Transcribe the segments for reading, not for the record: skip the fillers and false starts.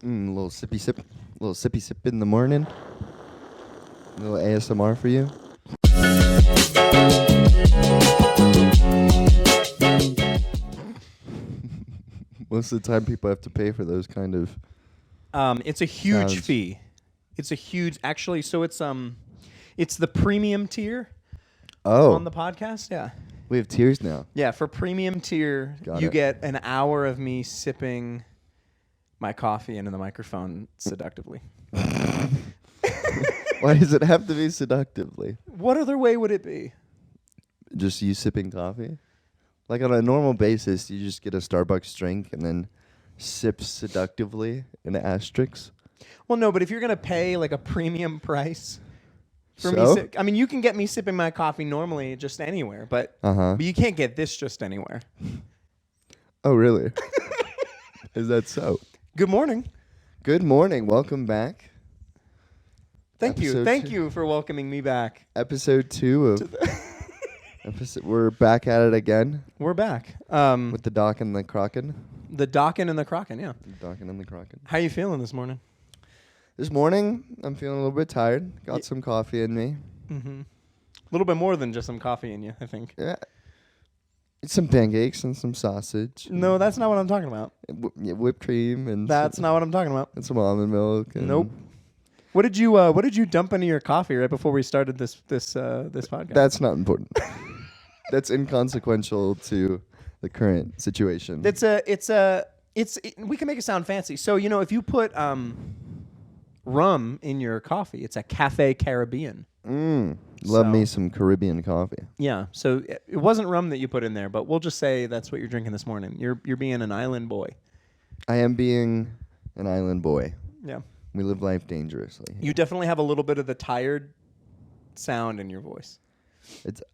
A little sippy sip in the morning. A little ASMR for you. Most of the time people have to pay for those kind of it's a huge sounds. fee. It's a huge actually, so it's the premium tier on the podcast. Yeah. We have tiers now. Yeah, for premium tier, you get an hour of me sipping my coffee into the microphone seductively. Why does it have to be seductively? What other way would it be? Just you sipping coffee? Like on a normal basis, you just get a Starbucks drink and then sip seductively in asterisks. Well, no, but if you're going to pay like a premium price for So? me, I mean, you can get me sipping my coffee normally just anywhere, but you can't get this just anywhere. Oh, really? Is that so? Good morning. Good morning. Welcome back. Thank you. Episode Thank two. you for welcoming me back. Episode 2 of... We're back at it again. We're back. With the Doc and the Crocken. The Dockin' and the Crocken, yeah. The Doc and the Crocken. How you feeling this morning? This morning, I'm feeling a little bit tired. Got some coffee in me. Mm-hmm. A little bit more than just some coffee in you, I think. Yeah. Some pancakes and some sausage. No, that's not what I'm talking about. Whipped cream and... That's not what I'm talking about. And some almond milk. And Nope. What did you dump into your coffee right before we started this podcast? That's not important. That's inconsequential to the current situation. We can make it sound fancy. So, if you put rum in your coffee, it's a Cafe Caribbean. Love me some Caribbean coffee. Yeah. So it wasn't rum that you put in there, but we'll just say that's what you're drinking this morning. You're being an island boy. I am being an island boy. Yeah. We live life dangerously. You definitely have a little bit of the tired sound in your voice.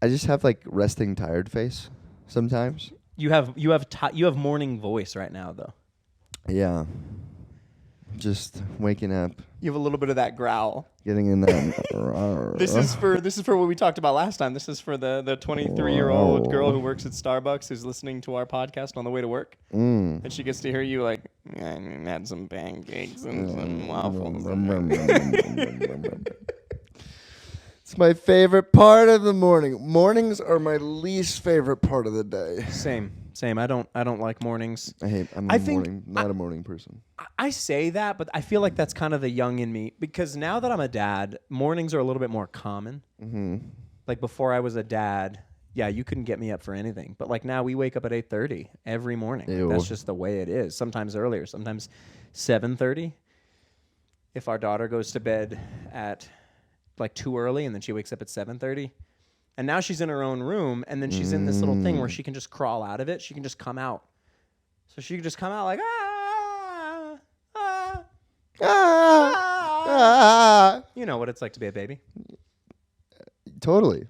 I just have like resting tired face sometimes. You have morning voice right now though. Yeah. Just waking up. You have a little bit of that growl. Getting in that. This is for what we talked about last time. This is for the 23-year-old girl who works at Starbucks who's listening to our podcast on the way to work. And she gets to hear you like, I had some pancakes and some waffles. It's my favorite part of the morning. Mornings are my least favorite part of the day. Same. I don't like mornings. I'm not a morning person. I say that, but I feel like that's kind of the young in me because now that I'm a dad, mornings are a little bit more common. Mm-hmm. Like before I was a dad, yeah, you couldn't get me up for anything. But like now we wake up at 8:30 every morning. Like, that's just the way it is. Sometimes earlier, sometimes 7:30. If our daughter goes to bed at like too early and then she wakes up at 7:30. And now she's in her own room, and then she's in this little thing where she can just crawl out of it. She can just come out. So she can just come out like, You know what it's like to be a baby. Totally.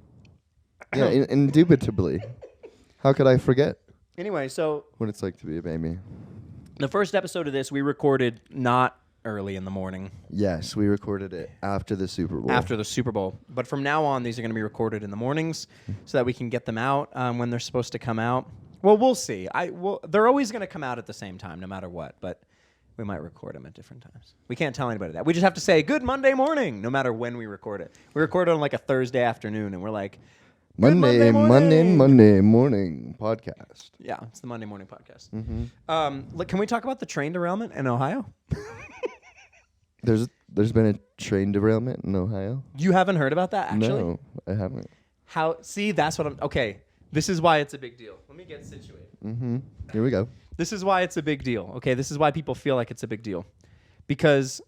Yeah, indubitably. How could I forget Anyway, so what it's like to be a baby? the first episode of this we recorded not early in the morning. Yes, we recorded it after the Super Bowl. After the Super Bowl. But from now on, these are going to be recorded in the mornings so that we can get them out when they're supposed to come out. Well, we'll see. They're always going to come out at the same time, no matter what. But we might record them at different times. We can't tell anybody that. We just have to say, good Monday morning, no matter when we record it. We record it on like a Thursday afternoon, and we're like, Monday morning podcast. Yeah, it's the Monday morning podcast. Mm-hmm. Can we talk about the train derailment in Ohio? There's been a train derailment in Ohio? You haven't heard about that, actually? No, I haven't. See, that's what I'm... Okay, this is why it's a big deal. Let me get situated. Mm-hmm. Here we go. This is why it's a big deal. Okay, this is why people feel like it's a big deal. Because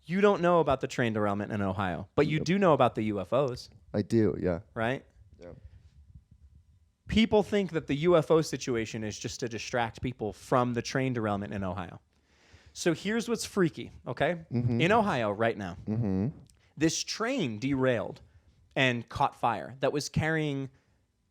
you don't know about the train derailment in Ohio, but you do know about the UFOs. I do, yeah. Right? Yeah. People think that the UFO situation is just to distract people from the train derailment in Ohio. So here's what's freaky, okay? Mm-hmm. In Ohio right now, this train derailed and caught fire that was carrying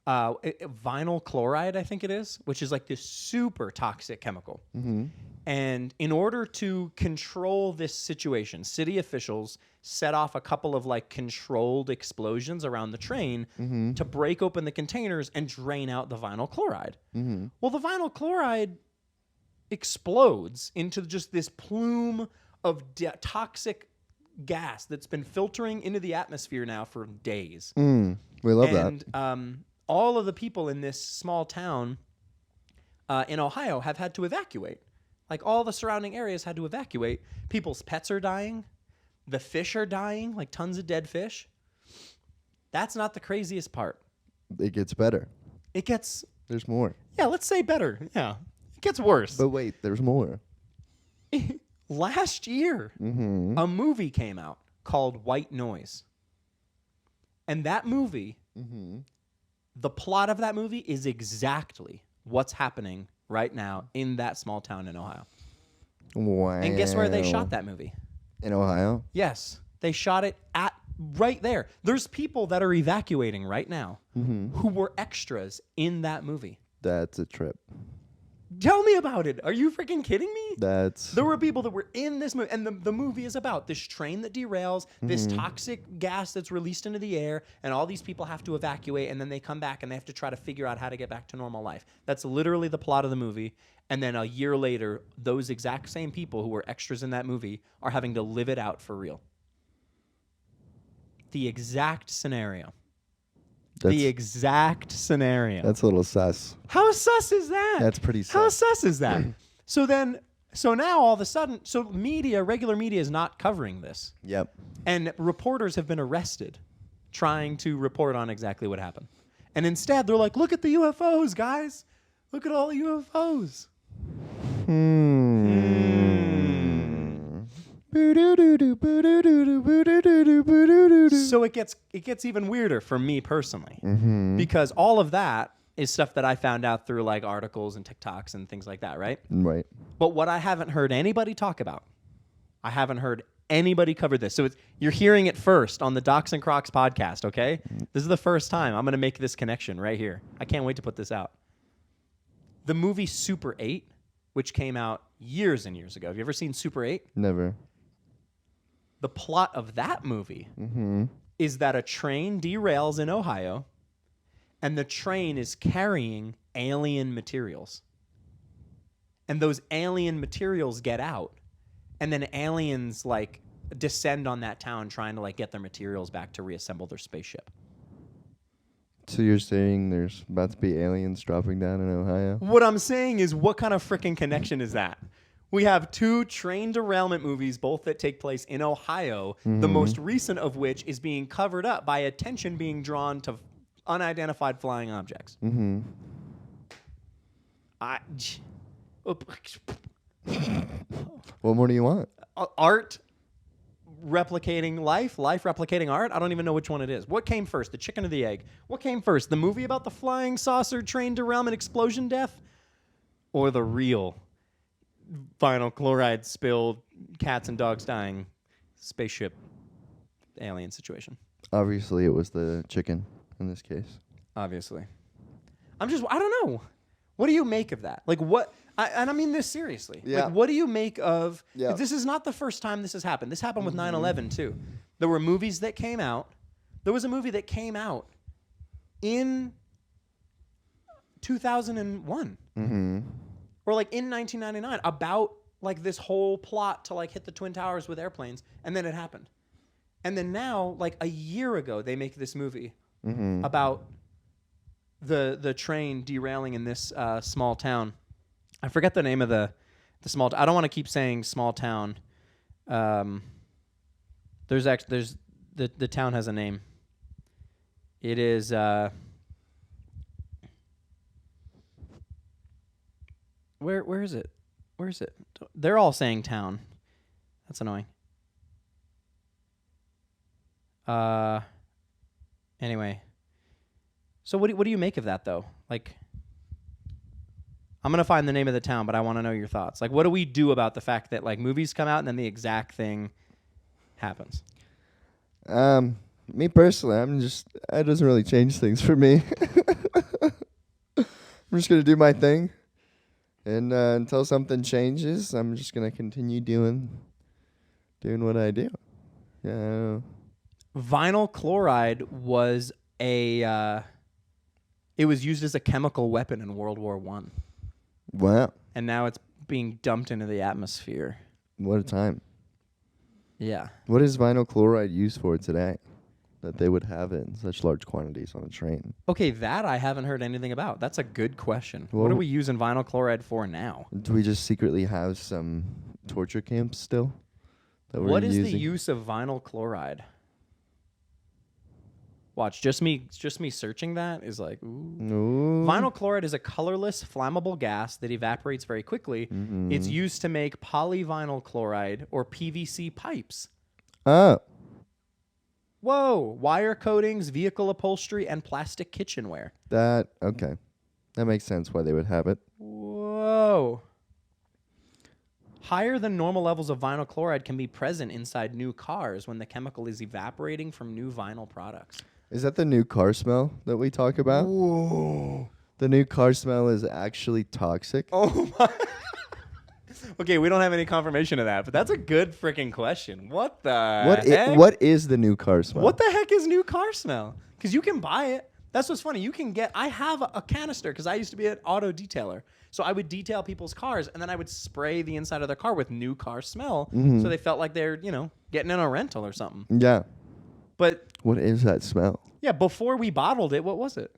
vinyl chloride, I think it is, which is like this super toxic chemical. Mm-hmm. And in order to control this situation, city officials set off a couple of like controlled explosions around the train to break open the containers and drain out the vinyl chloride. Mm-hmm. Well, the vinyl chloride explodes into just this plume of toxic gas that's been filtering into the atmosphere now for days. We love that. And all of the people in this small town in Ohio have had to evacuate. Like all the surrounding areas had to evacuate. People's pets are dying. The fish are dying, like tons of dead fish. That's not the craziest part. It gets better. There's more. Yeah, let's say better. Yeah. It gets worse. But wait, there's more. Last year, a movie came out called White Noise. And that movie, the plot of that movie is exactly what's happening right now in that small town in Ohio. Wow. And guess where they shot that movie? In Ohio? Yes. They shot it at right there. There's people that are evacuating right now who were extras in that movie. That's a trip. Tell me about it. Are you freaking kidding me? There were people that were in this movie, and the movie is about this train that derails, this toxic gas that's released into the air, and all these people have to evacuate, and then they come back and they have to try to figure out how to get back to normal life. That's literally the plot of the movie. And then a year later, those exact same people who were extras in that movie are having to live it out for real. The exact scenario. That's a little sus. How sus is that? That's pretty sus. How sus is that? So now all of a sudden, regular media is not covering this. Yep. And reporters have been arrested trying to report on exactly what happened. And instead, they're like, look at the UFOs, guys. Look at all the UFOs. So it gets even weirder for me personally, because all of that is stuff that I found out through like articles and TikToks and things like that, right? Right. But what I haven't heard anybody talk about, I haven't heard anybody cover this. So you're hearing it first on the Docs and Crocs podcast, okay? This is the first time I'm going to make this connection right here. I can't wait to put this out. The movie Super 8, which came out years and years ago. Have you ever seen Super 8? Never. The plot of that movie is that a train derails in Ohio, and the train is carrying alien materials. And those alien materials get out, and then aliens like descend on that town trying to like get their materials back to reassemble their spaceship. So you're saying there's about to be aliens dropping down in Ohio? What I'm saying is, what kind of freaking connection is that? We have two train derailment movies, both that take place in Ohio, the most recent of which is being covered up by attention being drawn to unidentified flying objects. What more do you want? Art replicating life replicating art. I don't even know which one it is. What came first, the chicken or the egg? What came first, the movie about the flying saucer train derailment explosion death, or the real vinyl chloride spilled, cats and dogs dying, spaceship alien situation? Obviously, it was the chicken in this case. Obviously. I don't know. What do you make of that? Like what? And I mean this seriously. Yeah. Like, what do you make of? Yeah. This is not the first time this has happened. This happened with 9/11 too. There were movies that came out. There was a movie that came out in 2001, or like in 1999, about like this whole plot to like hit the Twin Towers with airplanes, and then it happened. And then now, like a year ago, they make this movie about the train derailing in this small town. I forget the name of the small. I don't want to keep saying small town. There's the town has a name. It is. Where is it? Where is it? They're all saying town. That's annoying. Anyway. So what do you make of that though? Like, I'm going to find the name of the town, but I want to know your thoughts. Like, what do we do about the fact that like movies come out and then the exact thing happens? Me personally, it doesn't really change things for me. I'm just going to do my thing. And until something changes, I'm just going to continue doing what I do. Yeah. Vinyl chloride was it was used as a chemical weapon in World War I. Wow. And now it's being dumped into the atmosphere. What a time. Yeah. What is vinyl chloride used for today that they would have it in such large quantities on a train? Okay, that I haven't heard anything about. That's a good question. Well, what are we using vinyl chloride for now? Do we just secretly have some torture camps still? What is the use of vinyl chloride? Watch, just me searching that is like, ooh. Ooh. Vinyl chloride is a colorless, flammable gas that evaporates very quickly. Mm-hmm. It's used to make polyvinyl chloride or PVC pipes. Oh. Whoa! Wire coatings, vehicle upholstery, and plastic kitchenware. Okay. That makes sense why they would have it. Whoa. Higher than normal levels of vinyl chloride can be present inside new cars when the chemical is evaporating from new vinyl products. Is that the new car smell that we talk about? Whoa. The new car smell is actually toxic. Oh my. Okay, we don't have any confirmation of that, but that's a good freaking question. What the heck? What is the new car smell? What the heck is new car smell? Because you can buy it. That's what's funny. You can get, I have a canister because I used to be an auto detailer. So I would detail people's cars and then I would spray the inside of their car with new car smell. So they felt like they're, getting in a rental or something. Yeah. But what is that smell? yeah, before we bottled it, what was it?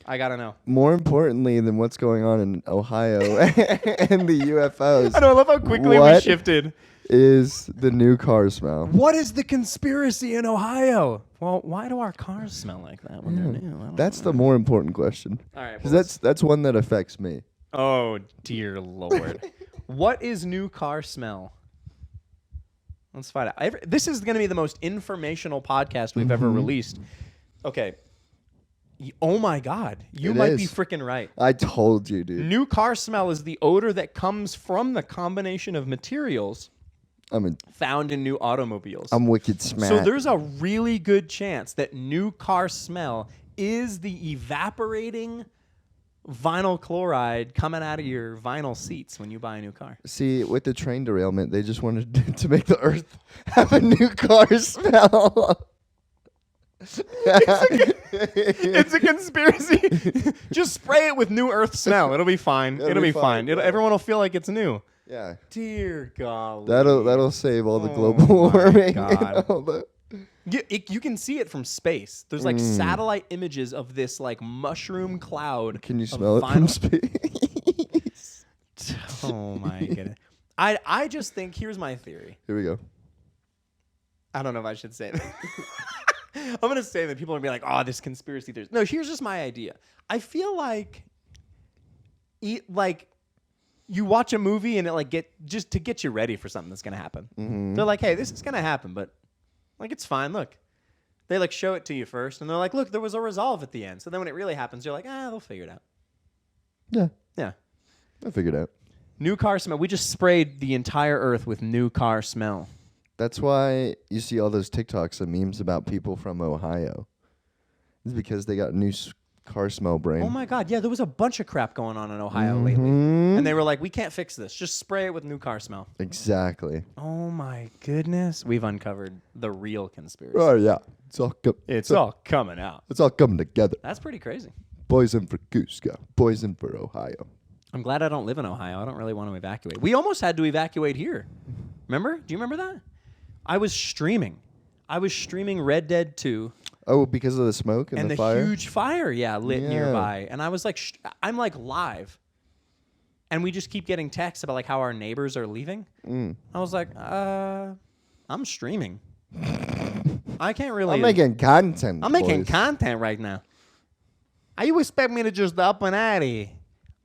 I got to know. More importantly than what's going on in Ohio and the UFOs. I know, I love how quickly we shifted. Is the new car smell. What is the conspiracy in Ohio? Well, why do our cars smell like that when they're new? That's the more important question. All right. Because that's one that affects me. Oh, dear Lord. What is new car smell? Let's find out. This is going to be the most informational podcast we've ever released. Okay. Oh, my God. You might be freaking right. I told you, dude. New car smell is the odor that comes from the combination of materials found in new automobiles. I'm wicked smart. So there's a really good chance that new car smell is the evaporating vinyl chloride coming out of your vinyl seats when you buy a new car. See, with the train derailment, they just wanted to make the earth have a new car smell. It's a conspiracy. Just spray it with new earth smell. It'll be fine. It'll be fine. Everyone will feel like it's new. Yeah. Dear God. That'll save all the global warming. God. You can see it from space. There's like satellite images of this like mushroom cloud. Can you smell it from space? Oh my goodness. I just think, here's my theory. Here we go. I don't know if I should say that. I'm going to say that people are going to be like, oh, this conspiracy theory. No, here's just my idea. I feel like you watch a movie and it just to get you ready for something that's going to happen. Mm-hmm. They're like, hey, this is going to happen, but like, it's fine. Look, they like show it to you first and they're like, look, there was a resolve at the end. So then when it really happens, you're like, they'll figure it out. Yeah. Yeah. I'll figure it out. New car smell. We just sprayed the entire earth with new car smell. That's why you see all those TikToks and memes about people from Ohio. It's because they got new car smell brain. Oh my God. Yeah, there was a bunch of crap going on in Ohio lately. And they were like, we can't fix this. Just spray it with new car smell. Exactly. Oh my goodness. We've uncovered the real conspiracy. Oh yeah. It's all coming out. It's all coming together. That's pretty crazy. Poison for Cusco. Poison for Ohio. I'm glad I don't live in Ohio. I don't really want to evacuate. We almost had to evacuate here. Remember? Do you remember that? I was streaming Red Dead 2. Oh, because of the smoke and the fire? And the huge fire, lit nearby. And I was like, I'm like live. And we just keep getting texts about like how our neighbors are leaving. I was like, I'm streaming. I can't really. I'm making content. I'm making content right now. How you expect me to just up and out of here?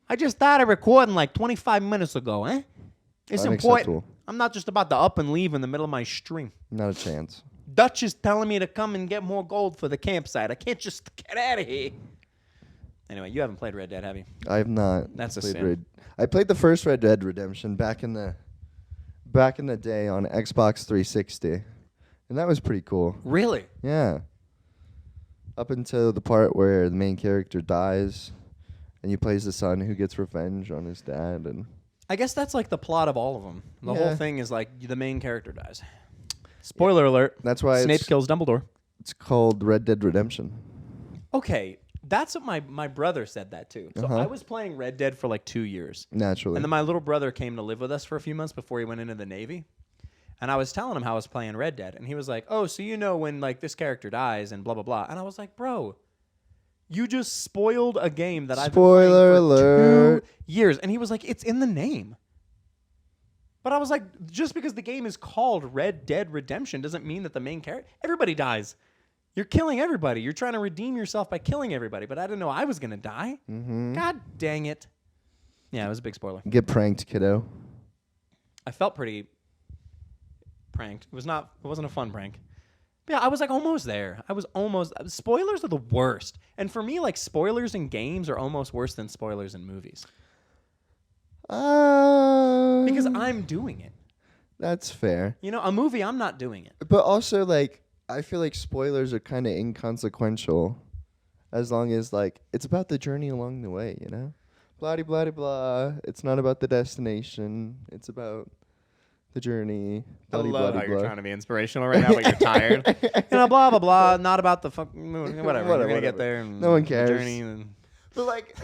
I just started recording like 25 minutes ago, eh? It's important. I'm not just about to up and leave in the middle of my stream. Not a chance. Dutch is telling me to come and get more gold for the campsite. I can't just get out of here. Anyway, you haven't played Red Dead, have you? I have not. That's a sin. I played the first Red Dead Redemption back in the day on Xbox 360, and that was pretty cool. Really? Yeah. Up until the part where the main character dies, and you play as the son who gets revenge on his dad, and I guess that's like the plot of all of them. The whole thing is like the main character dies. Spoiler alert. That's why Snape kills Dumbledore. It's called Red Dead Redemption. Okay, That's what my brother said that too. So I was playing Red Dead for like 2 years. Naturally. And then my little brother came to live with us for a few months before he went into the Navy. And I was telling him how I was playing Red Dead. And he was like, oh, so you know when like this character dies and blah, blah, blah. And I was like, bro, you just spoiled a game that I've been playing for alert. 2 years. And he was like, it's in the name. But I was like, just because the game is called Red Dead Redemption doesn't mean that the main character, everybody dies. You're killing everybody. You're trying to redeem yourself by killing everybody. But I didn't know I was going to die. Mm-hmm. God dang it. Yeah, it was a big spoiler. Get pranked, kiddo. I felt pretty pranked. It wasn't a fun prank. But yeah, I was like almost there. Spoilers are the worst. And for me, like spoilers in games are almost worse than spoilers in movies. Because I'm doing it. That's fair. You know, a movie, I'm not doing it. But also, like, I feel like spoilers are kind of inconsequential as long as, like, it's about the journey along the way, you know? Blah, blah, blah. It's not about the destination. It's about the journey. I love how you're trying to be inspirational right now, but you're tired. You know, blah, blah, blah. Not about the fucking moon. Whatever. We're going to get there. And no one cares. Journey and but, like,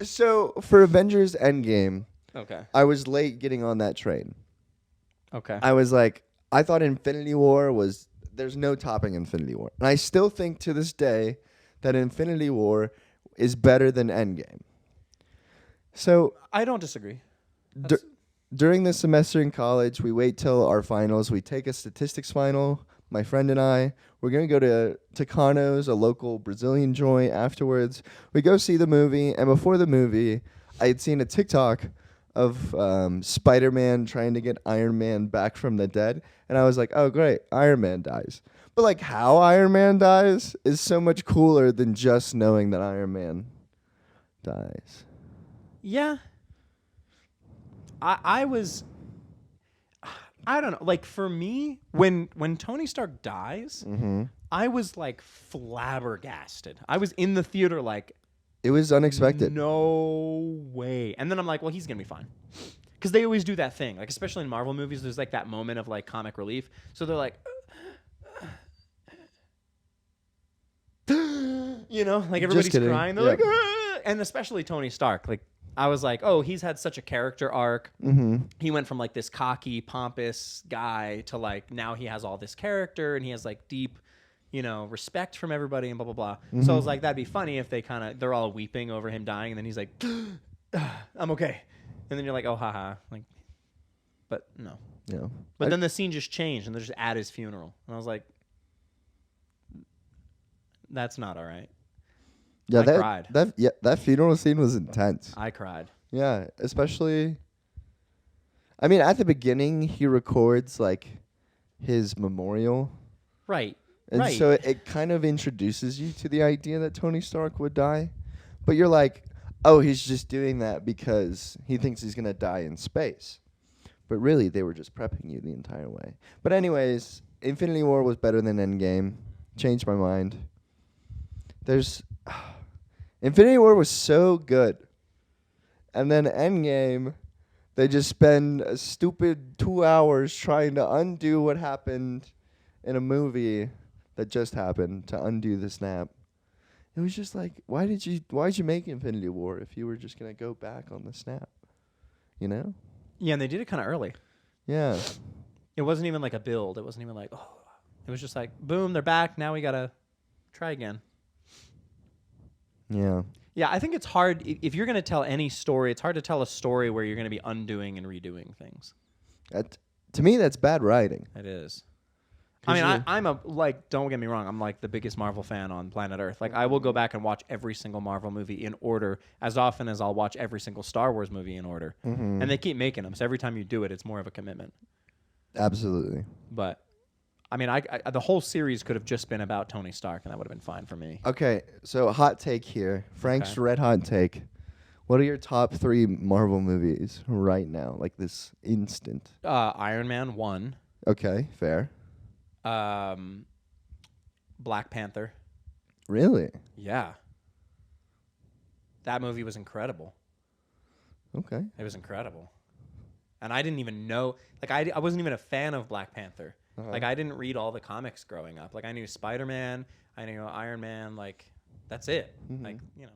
so for Avengers Endgame, okay, I was late getting on that train. Okay. I was like, I thought Infinity War was, there's no topping Infinity War. And I still think to this day that Infinity War is better than Endgame. So I don't disagree. During the semester in college, we wait till our finals. We take a statistics final. My friend and I, we're going to go to Tucano's, a local Brazilian joint afterwards. We go see the movie. And before the movie, I had seen a TikTok of Spider-Man trying to get Iron Man back from the dead. And I was like, oh, great, Iron Man dies. But, like, how Iron Man dies is so much cooler than just knowing that Iron Man dies. Yeah. I don't know. Like, for me, when Tony Stark dies, I was, like, flabbergasted. I was in the theater like, it was unexpected. No way. And then I'm like, well, he's going to be fine. Because they always do that thing. Like, especially in Marvel movies, there's, like, that moment of, like, comic relief. So they're like, you know, like, everybody's crying. They're like, and especially Tony Stark. Like, I was like, oh, he's had such a character arc. He went from, like, this cocky, pompous guy to, like, now he has all this character and he has, like, deep, you know, respect from everybody and blah, blah, blah. So I was like, that'd be funny if they're all weeping over him dying and then he's like, I'm okay. And then you're like, oh, haha. Like, but no. Yeah. But then the scene just changed and they're just at his funeral. And I was like, that's not all right. Yeah, I cried. That funeral scene was intense. I cried. Yeah, especially, I mean, at the beginning, he records, like, his memorial. Right. And so it kind of introduces you to the idea that Tony Stark would die. But you're like, oh, he's just doing that because he thinks he's going to die in space. But really, they were just prepping you the entire way. But anyways, Infinity War was better than Endgame. Changed my mind. Infinity War was so good. And then Endgame, they just spend a stupid 2 hours trying to undo what happened in a movie that just happened, to undo the snap. It was just like, why'd you make Infinity War if you were just going to go back on the snap? You know? Yeah, and they did it kind of early. Yeah. It wasn't even like a build. It wasn't even like, oh. It was just like, boom, they're back. Now we got to try again. Yeah. Yeah, I think it's hard. If you're going to tell any story, it's hard to tell a story where you're going to be undoing and redoing things. To me, that's bad writing. It is. I mean, I'm a, like, don't get me wrong, I'm like the biggest Marvel fan on planet Earth. Like, I will go back and watch every single Marvel movie in order as often as I'll watch every single Star Wars movie in order. And they keep making them. So every time you do it, it's more of a commitment. Absolutely. But, I mean, I the whole series could have just been about Tony Stark, and that would have been fine for me. Okay, so a hot take here. Frank's red hot take. What are your top 3 Marvel movies right now, like this instant? Iron Man 1. Okay, fair. Black Panther. Really? Yeah. That movie was incredible. Okay. It was incredible. And I didn't even know, like, I wasn't even a fan of Black Panther. Like, I didn't read all the comics growing up. Like, I knew Spider-Man, I knew Iron Man, like, That's it. Like, you know,